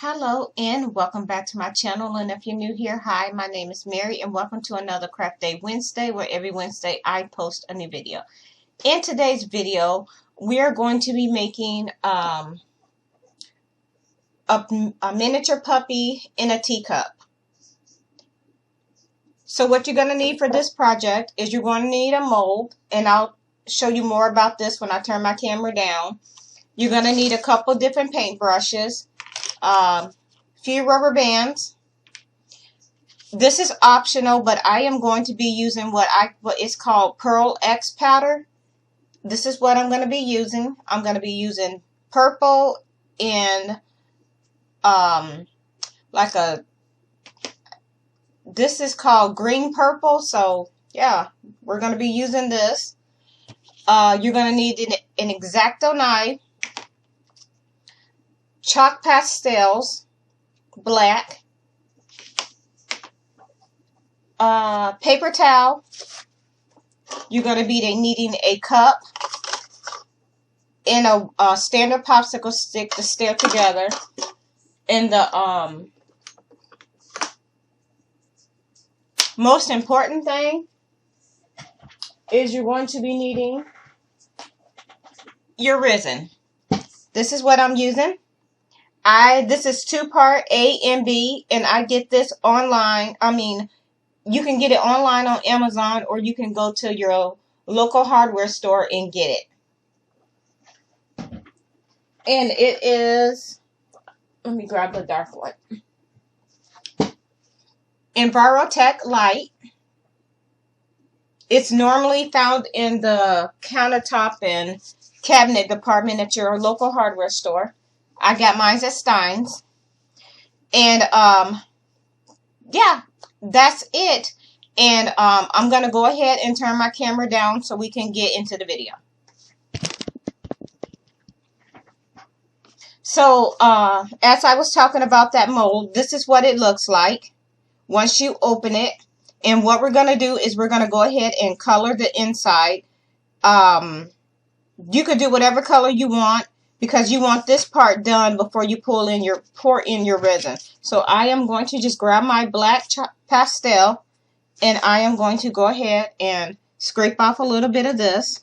Hello and welcome back to my channel, and if you're new here, hi, my name is Mary and welcome to another Craft Day Wednesday, where every Wednesday I post a new video. In today's video we are going to be making a miniature puppy in a teacup. So what you're going to need for this project is you're going to need a mold, and I'll show you more about this when I turn my camera down. You're going to need a couple different paint brushes, few rubber bands. This is optional, but I am going to be using what is called Pearl X powder. This is what I'm going to be using. I'm going to be using purple and this is called green purple. So yeah, we're going to be using this. You're going to need an X-Acto knife, chalk pastels, black, paper towel. You're going to be needing a cup and a standard popsicle stick to stay together. And the most important thing is you're going to be needing your resin. This is what I'm using. This is 2-part A and B, and I get this online. You can get it online on Amazon, or you can go to your local hardware store and get it. And it is, let me grab the dark one, Envirotech Light. It's normally found in the countertop and cabinet department at your local hardware store. I got mine at Stein's. And yeah, that's it. And I'm going to go ahead and turn my camera down so we can get into the video. So as I was talking about that mold, this is what it looks like once you open it. And what we're going to do is we're going to go ahead and color the inside. You could do whatever color you want, because you want this part done before you pour in your resin. So I am going to just grab my black pastel, and I am going to go ahead and scrape off a little bit of this.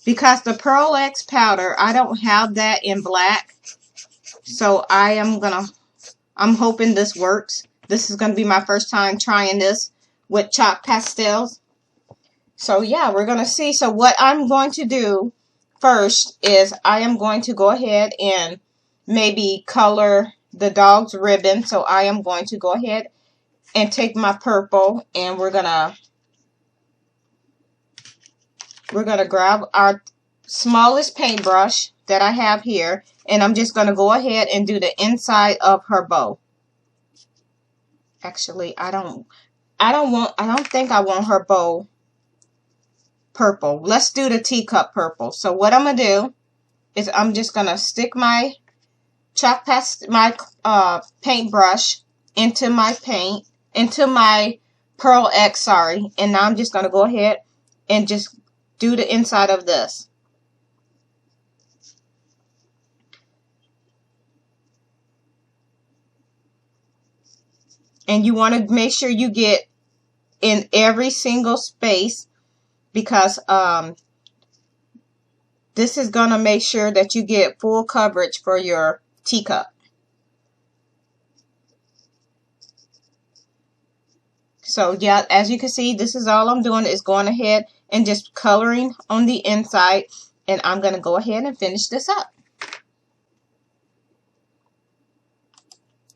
Because the Pearl X powder, I don't have that in black. So I'm hoping this works. This is going to be my first time trying this with chalk pastels. So yeah, we're going to see. So what I'm going to do first is I am going to go ahead and maybe color the dog's ribbon. So I am going to go ahead and take my purple, and we're going to grab our smallest paintbrush that I have here, and I'm just going to go ahead and do the inside of her bow. Actually, I don't think I want her bow purple. Let's do the teacup purple. So what I'm going to do is I'm just going to stick my paintbrush into my Pearl X, and now I'm just going to go ahead and just do the inside of this. And you want to make sure you get in every single space, because this is going to make sure that you get full coverage for your teacup. So yeah, as you can see, this is all I'm doing is going ahead and just coloring on the inside, and I'm going to go ahead and finish this up.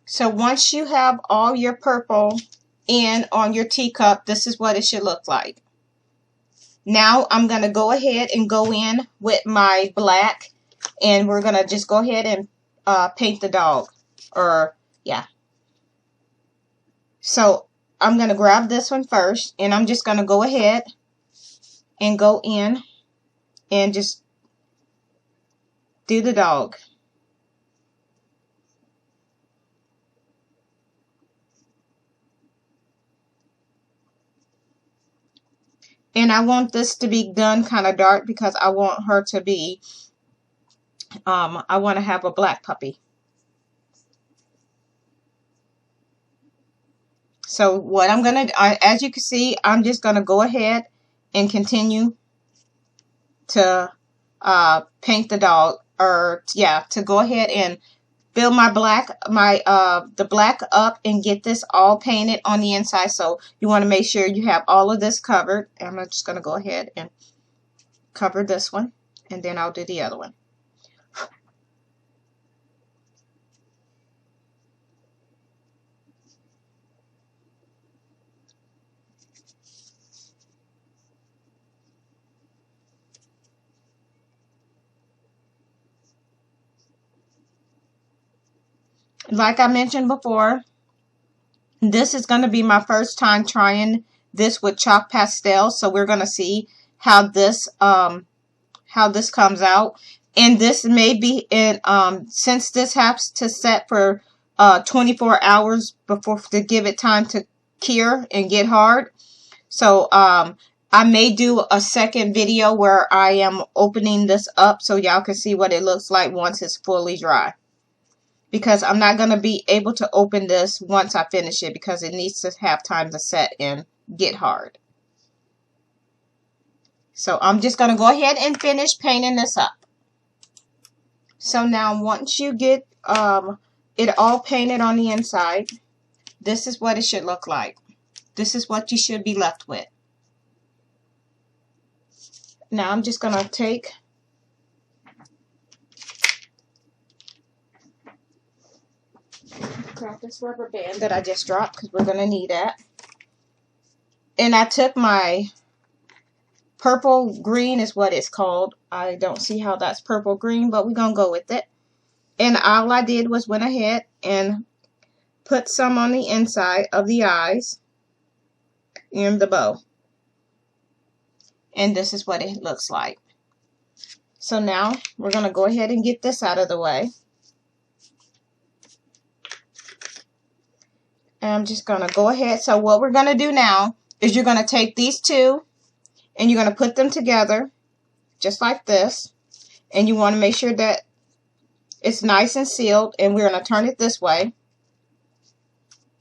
So once you have all your purple in on your teacup, this is what it should look like. Now I'm going to go ahead and go in with my black, and we're going to just go ahead and paint the dog. So I'm going to grab this one first, and I'm just going to go ahead and go in and just do the dog. And I want this to be done kind of dark because I want her to be I want to have a black puppy. So what I'm going to, as you can see, I'm just going to go ahead and continue to paint the dog, or yeah, to go ahead and fill my black, the black up and get this all painted on the inside. So you want to make sure you have all of this covered. And I'm just going to go ahead and cover this one, and then I'll do the other one. Like I mentioned before, this is going to be my first time trying this with chalk pastel, so we're going to see how this comes out. And this may be in since this has to set for 24 hours before, to give it time to cure and get hard. So I may do a second video where I am opening this up so y'all can see what it looks like once it's fully dry. Because I'm not going to be able to open this once I finish it, because it needs to have time to set and get hard. So I'm just going to go ahead and finish painting this up. So now once you get it all painted on the inside, this is what it should look like. This is what you should be left with. Now I'm just going to take grab this rubber band that I just dropped, because we're going to need that. And I took my purple green is what it's called. I don't see how that's purple green, but we're going to go with it. And all I did was went ahead and put some on the inside of the eyes and the bow. And this is what it looks like. So now we're going to go ahead and get this out of the way. And I'm just going to go ahead. So what we're going to do now is you're going to take these two and you're going to put them together just like this. And you want to make sure that it's nice and sealed. And we're going to turn it this way.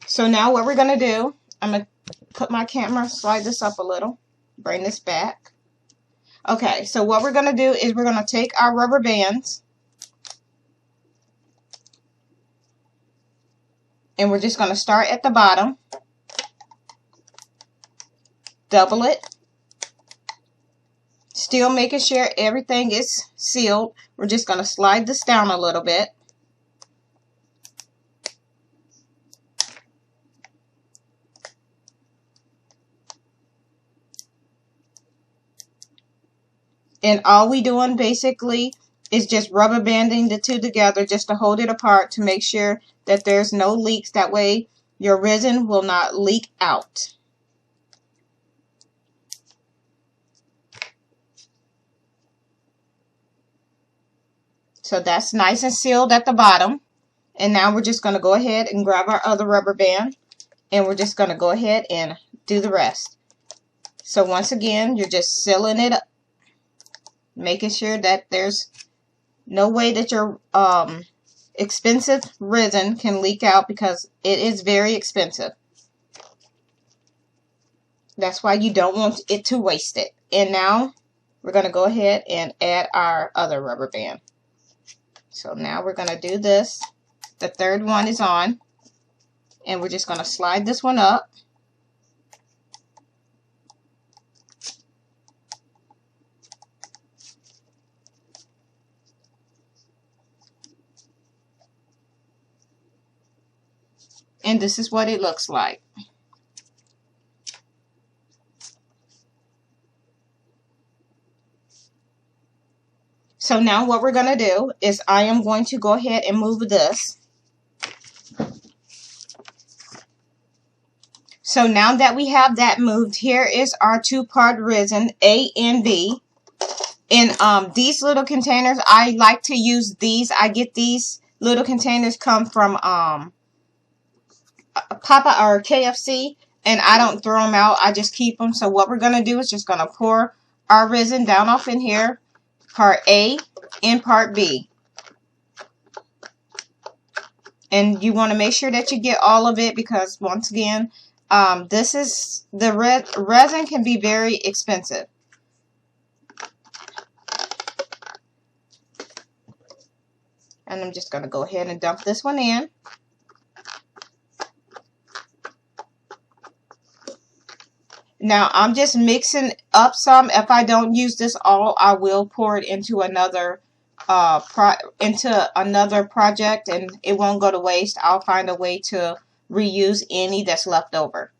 So now what we're going to do, I'm going to put my camera, slide this up a little, bring this back. Okay, so what we're going to do is we're going to take our rubber bands. And we're just going to start at the bottom, double it, still making sure everything is sealed. We're just going to slide this down a little bit. And all we doing basically is just rubber banding the two together just to hold it apart, to make sure that there's no leaks. That way your resin will not leak out. So that's nice and sealed at the bottom. And now we're just going to go ahead and grab our other rubber band, and we're just going to go ahead and do the rest. So once again, you're just sealing it up, making sure that there's no way that your expensive resin can leak out, because it is very expensive. That's why you don't want it to waste it. And now we're going to go ahead and add our other rubber band. So now we're going to do this. The third one is on, and we're just going to slide this one up. And this is what it looks like. So now what we're going to do is I am going to go ahead and move this. So now that we have that moved, here is our two-part resin, A and B. And these little containers, I like to use these. I get these little containers come from Papa or KFC, and I don't throw them out. I just keep them. So what we're going to do is just going to pour our resin down off in here, part A and part B. And you want to make sure that you get all of it, because once again, this is the resin can be very expensive. And I'm just going to go ahead and dump this one in. Now I'm just mixing up some. If I don't use this all, I will pour it into another project, and it won't go to waste. I'll find a way to reuse any that's left over.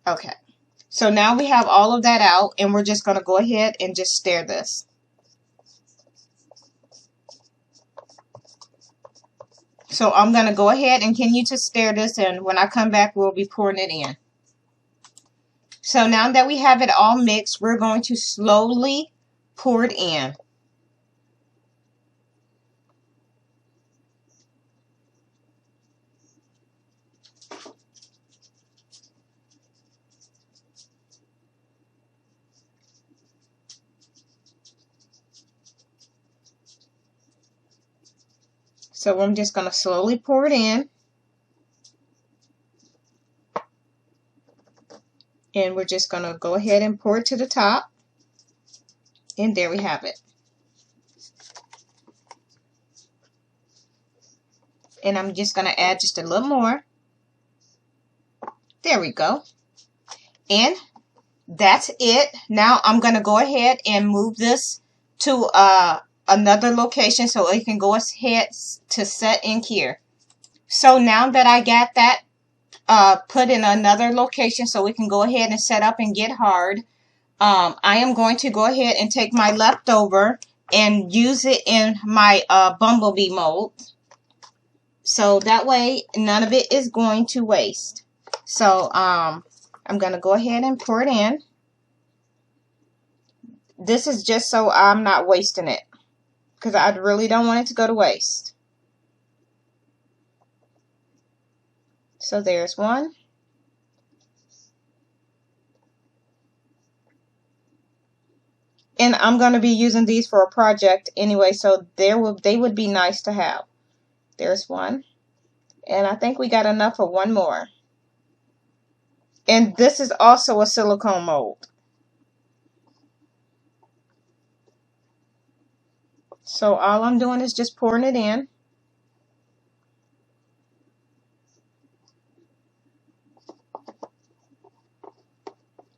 Okay, so now we have all of that out, and we're just going to go ahead and just stir this. So I'm going to go ahead and continue to stir this, and when I come back, we'll be pouring it in. So now that we have it all mixed, we're going to slowly pour it in. So I'm just going to slowly pour it in. And we're just going to go ahead and pour it to the top. And there we have it. And I'm just going to add just a little more. There we go. And that's it. Now I'm going to go ahead and move this to another location so it can go ahead to set in here. So now that I got that put in another location so we can go ahead and set up and get hard, I am going to go ahead and take my leftover and use it in my bumblebee mold. So that way none of it is going to waste. So I'm going to go ahead and pour it in. This is just so I'm not wasting it, because I really don't want it to go to waste. So there's one. And I'm going to be using these for a project anyway, so they would be nice to have. There's one. And I think we got enough for one more. And this is also a silicone mold. So all I'm doing is just pouring it in.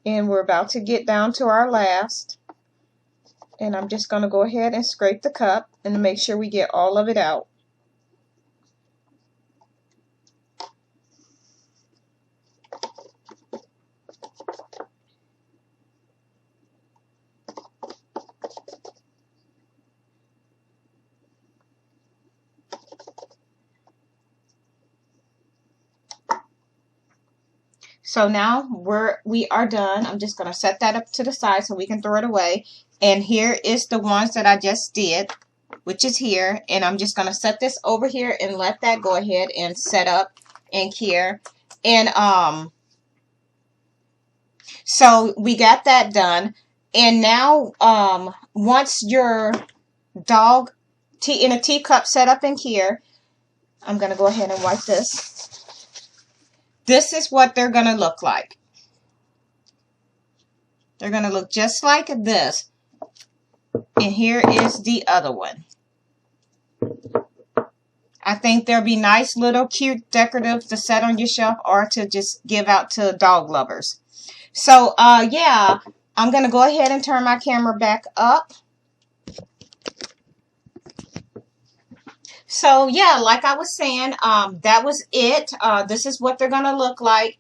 And we're about to get down to our last. And I'm just going to go ahead and scrape the cup and make sure we get all of it out. So now we are done. I'm just going to set that up to the side so we can throw it away. And here is the ones that I just did, which is here. And I'm just going to set this over here and let that go ahead and set up in here. And so we got that done. And now once your dog in a teacup set up in here, I'm going to go ahead and wipe this. This is what they're going to look like. They're going to look just like this. And here is the other one. I think they'll be nice little cute decorative to set on your shelf or to just give out to dog lovers. So yeah, I'm going to go ahead and turn my camera back up. So yeah, like I was saying, that was it. This is what they're going to look like.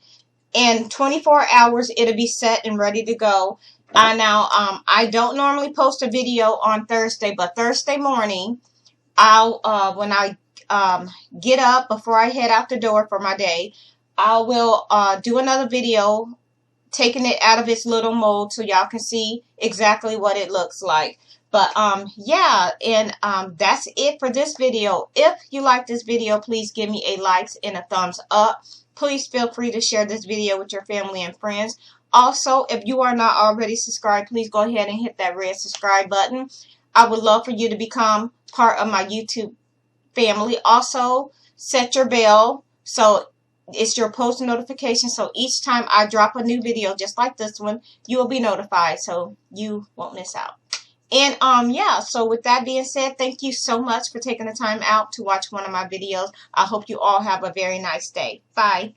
In 24 hours, it'll be set and ready to go. Now, I don't normally post a video on Thursday, but Thursday morning, when I get up before I head out the door for my day, I will do another video taking it out of its little mold so y'all can see exactly what it looks like. But yeah, and that's it for this video. If you like this video, please give me a like and a thumbs up. Please feel free to share this video with your family and friends. Also, if you are not already subscribed, please go ahead and hit that red subscribe button. I would love for you to become part of my YouTube family. Also, set your bell so it's your post notification, so each time I drop a new video just like this one, you will be notified so you won't miss out. And yeah, so with that being said, thank you so much for taking the time out to watch one of my videos. I hope you all have a very nice day. Bye.